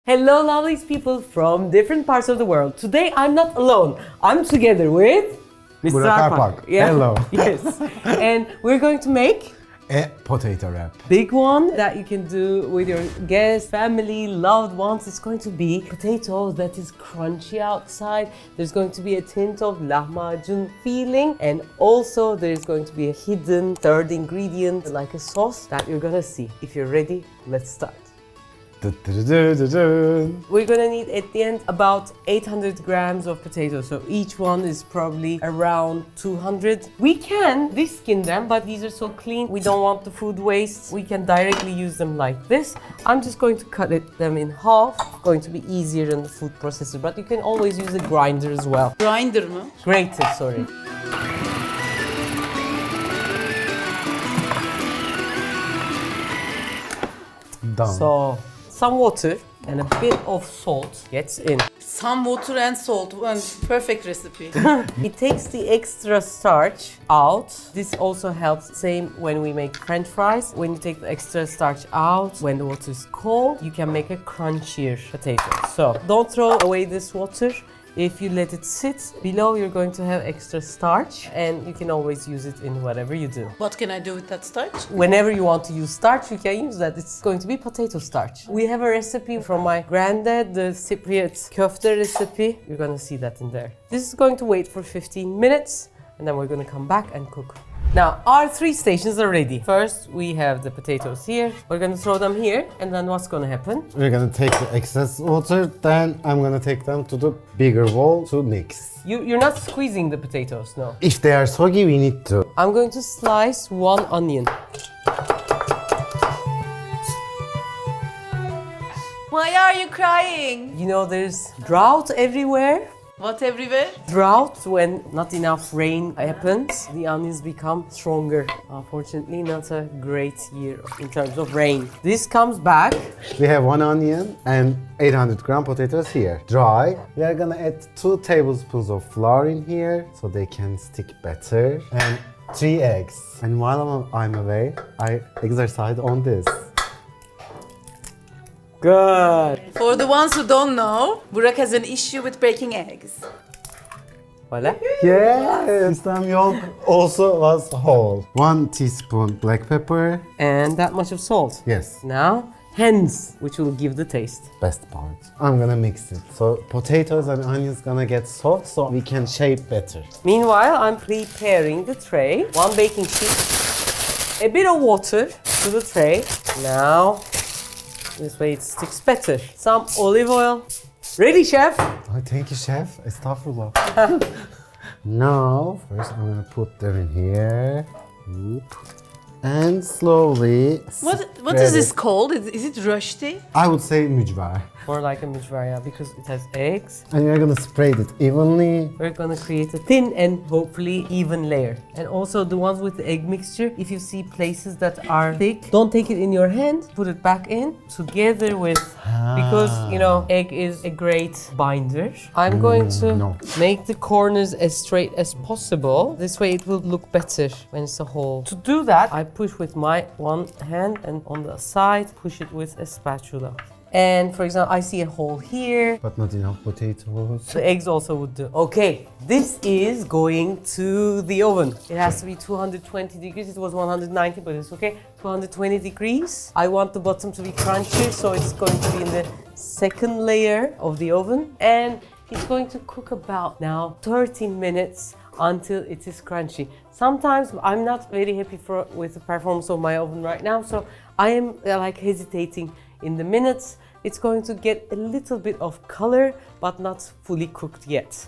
Hello, lovely people from different parts of the world. Today I'm not alone. I'm together with Mr. Arpak. Yeah. Hello. Yes. And we're going to make a potato wrap. Big one that you can do with your guests, family, loved ones. It's going to be potato that is crunchy outside. There's going to be a tint of lahmacun feeling, and also there's going to be a hidden third ingredient like a sauce that you're gonna see. If you're ready, let's start. We're gonna need at the end about 800 grams of potatoes, so each one is probably around 200. We can de-skin them, but these are so clean, we don't want the food waste. We can directly use them like this. I'm just going to cut them in half. Going to be easier than the food processor, but you can always use a grinder as well. Grinder mı? Grated, sorry. Done. So, some water and a bit of salt gets in. Some water and salt. One perfect recipe. It takes the extra starch out. This also helps, same when we make French fries. When you take the extra starch out, when the water is cold, you can make a crunchier potato. So don't throw away this water. If you let it sit below, you're going to have extra starch, and you can always use it in whatever you do. What can I do with that starch? Whenever you want to use starch, you can use that. It's going to be potato starch. We have a recipe from my granddad, the Cypriot köfte recipe. You're gonna see that in there. This is going to wait for 15 minutes, and then we're gonna come back and cook. Now, our 3 stations are ready. First, we have the potatoes here. We're gonna throw them here, and then what's gonna happen? We're gonna take the excess water, then I'm gonna take them to the bigger bowl to mix. You're not squeezing the potatoes, no. If they are soggy, we need to. I'm going to slice 1 onion. Why are you crying? You know, there's drought everywhere. What everywhere? Drought, when not enough rain happens, the onions become stronger. Unfortunately, not a great year in terms of rain. This comes back. We have 1 onion and 800 gram potatoes here. Dry. We are gonna add 2 tablespoons of flour in here so they can stick better. And 3 eggs. And while I'm away, I exercise on this. Good. For the ones who don't know, Burak has an issue with breaking eggs. Voila. Yes! This time yolk also was whole. 1 teaspoon black pepper. And that much of salt. Yes. Now, hens, which will give the taste. Best part. I'm gonna mix it. So potatoes and onions gonna get soft so we can shape better. Meanwhile, I'm preparing the tray. 1 baking sheet, a bit of water to the tray. Now, this way it sticks better. Some olive oil. Ready, chef? Oh, thank you, chef. Estağfurullah. Now, first I'm gonna put them in here. Oop. And slowly What is this called? Is it rösti? I would say mücver. More like a mujvara because it has eggs. And you're gonna spread it evenly. We're gonna create a thin and hopefully even layer. And also the ones with the egg mixture, if you see places that are thick, don't take it in your hand, put it back in together with, because you know, egg is a great binder. I'm going to make the corners as straight as possible. This way it will look better when it's a whole. To do that, I push with my one hand, and on the side, push it with a spatula. And for example, I see a hole here. But not enough potatoes. The eggs also would do. Okay, this is going to the oven. It has to be 220 degrees. It was 190, but it's okay. 220 degrees. I want the bottom to be crunchy, so it's going to be in the second layer of the oven. And it's going to cook about now 30 minutes until it is crunchy. Sometimes I'm not very happy with the performance of my oven right now, so I am like hesitating in the minutes. It's going to get a little bit of color, but not fully cooked yet.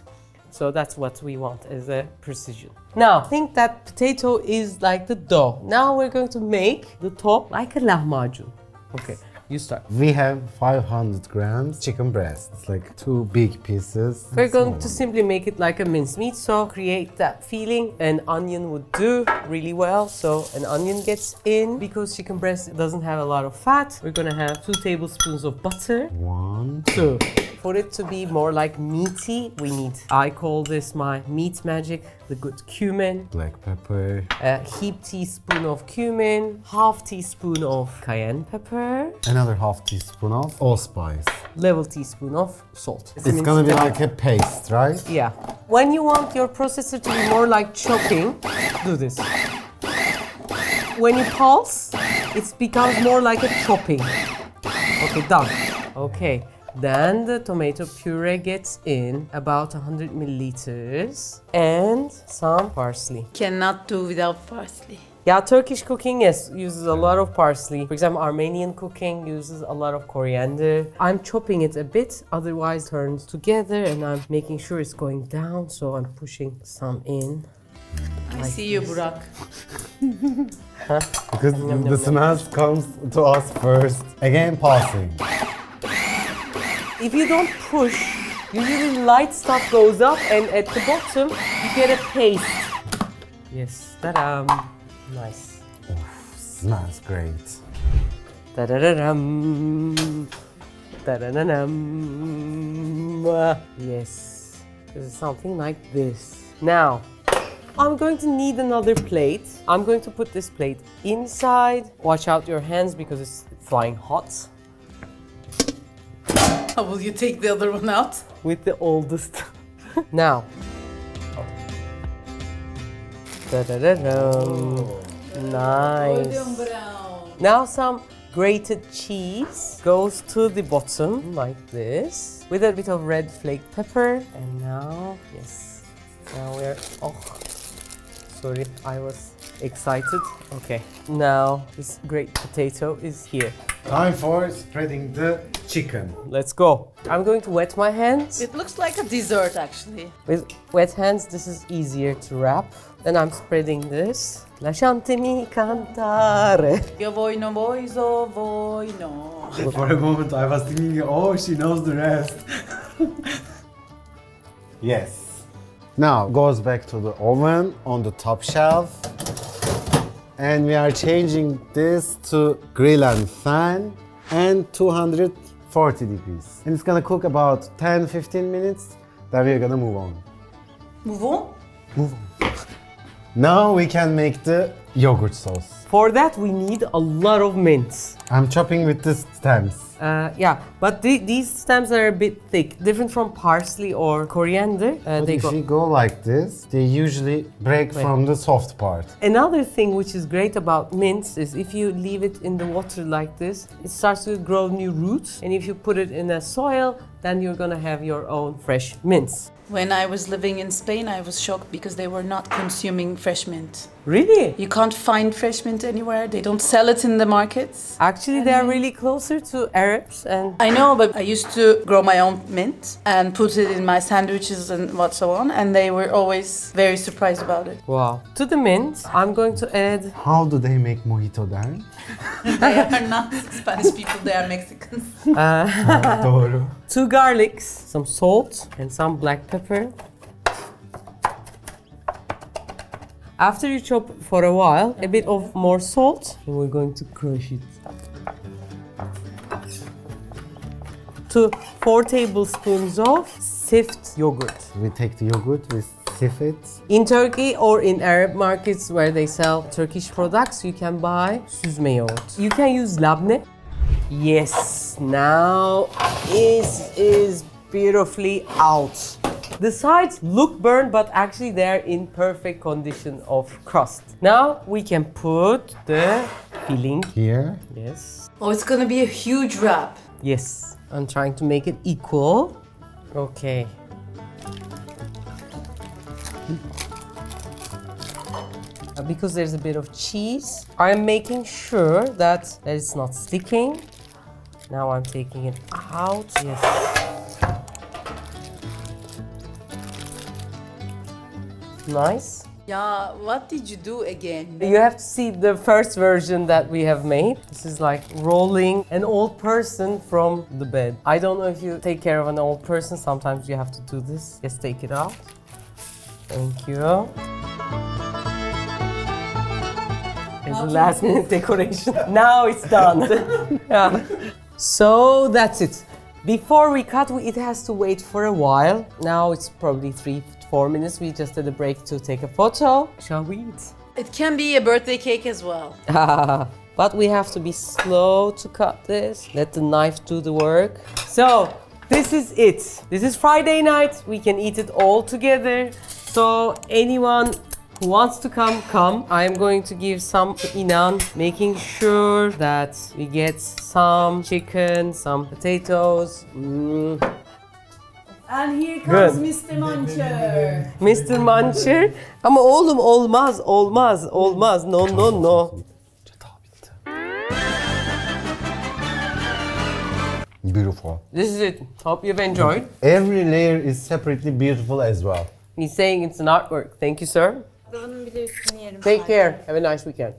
So that's what we want as a precision. Now, think that potato is like the dough. Now we're going to make the top like a lahmacun. Okay, you start. We have 500 grams chicken breast. It's like 2 big pieces. We're going to simply make it like a mincemeat, so create that feeling. An onion would do really well, so an onion gets in. Because chicken breast doesn't have a lot of fat, we're gonna have 2 tablespoons of butter. 1, 2. For it to be more like meaty, we need, I call this my meat magic, the good cumin, black pepper, a heaped teaspoon of cumin, half teaspoon of cayenne pepper. and another half teaspoon of allspice. Level teaspoon of salt. It's gonna be like a paste, right? Yeah. When you want your processor to be more like chopping, do this. When you pulse, it becomes more like a chopping. Okay, done. Okay, then the tomato puree gets in about 100 milliliters and some parsley. Cannot do without parsley. Yeah, Turkish cooking, yes, uses a lot of parsley. For example, Armenian cooking uses a lot of coriander. I'm chopping it a bit, otherwise it turns together, and I'm making sure it's going down, so I'm pushing some in. I see you, Burak. Because the smells comes to us first. Again, pulsing. If you don't push, usually light stuff goes up, and at the bottom, you get a paste. Yes, ta-da! Nice. Smells great. Da-da-da-dum. Da-da-da-dum. Yes, this is something like this. Now, I'm going to need another plate. I'm going to put this plate inside. Watch out your hands because it's flying hot. How will you take the other one out? With the oldest. Now. Da-da-da-dum. Nice. Now some grated cheese goes to the bottom like this with a bit of red flake pepper. And now, yes, now we're, oh, sorry, I was excited. Okay, now this great potato is here. Time for spreading the chicken. Let's go. I'm going to wet my hands. It looks like a dessert, actually. With wet hands, this is easier to wrap. Then I'm spreading this. Lasciatemi cantare. Io voglio, voglio. For a moment I was thinking, oh, she knows the rest. Yes. Now goes back to the oven on the top shelf. And we are changing this to grill and fan and 240 degrees. And it's gonna cook about 10-15 minutes. Then we're gonna move on. Move on? Move on. Now we can make the yogurt sauce. For that, we need a lot of mint. I'm chopping with the stems. Yeah, but these stems are a bit thick, different from parsley or coriander. But if you go like this, they usually break from the soft part. Another thing which is great about mints is if you leave it in the water like this, it starts to grow new roots. And if you put it in a soil, then you're gonna have your own fresh mints. When I was living in Spain, I was shocked because they were not consuming fresh mint. Really? You can't find fresh mint anywhere. They don't sell it in the markets. Actually, they are really closer to Arabs and... I know, but I used to grow my own mint and put it in my sandwiches and what so on, and they were always very surprised about it. Wow. To the mint, I'm going to add... How do they make mojito then? They are not Spanish people, they are Mexicans. Doğru. 2 garlics, some salt, and some black pepper. After you chop for a while, a bit of more salt, and we're going to crush it. 4 tablespoons of sift yogurt. We take the yogurt, we sieve it. In Turkey or in Arab markets where they sell Turkish products, you can buy süzme yogurt. You can use labne. Yes, now it is beautifully out. The sides look burnt, but actually they're in perfect condition of crust. Now we can put the filling. Here. Yes. Oh, it's gonna be a huge wrap. Yes. I'm trying to make it equal. Okay. Because there's a bit of cheese, I'm making sure that it's not sticking. Now I'm taking it out. Yes. Nice. Yeah, what did you do again? You have to see the first version that we have made. This is like rolling an old person from the bed. I don't know if you take care of an old person, sometimes you have to do this. Just take it out. Thank you. It's a last minute decoration. Now it's done. Yeah. So that's it. Before we cut, it has to wait for a while. Now it's probably 3-4 minutes. We just did a break to take a photo. Shall we eat? It can be a birthday cake as well. But we have to be slow to cut this. Let the knife do the work. So, this is it. This is Friday night. We can eat it all together. So, anyone who wants to come. I am going to give some to Inan, making sure that we get some chicken, some potatoes. And here comes Good. Mr. Muncher. Mr. Muncher. Ama oğlum olmaz. No. Beautiful. This is it. Hope you've enjoyed. Every layer is separately beautiful as well. He's saying it's an artwork. Thank you, sir. Bunun bir de üstünü yerim. Take care. Have a nice weekend.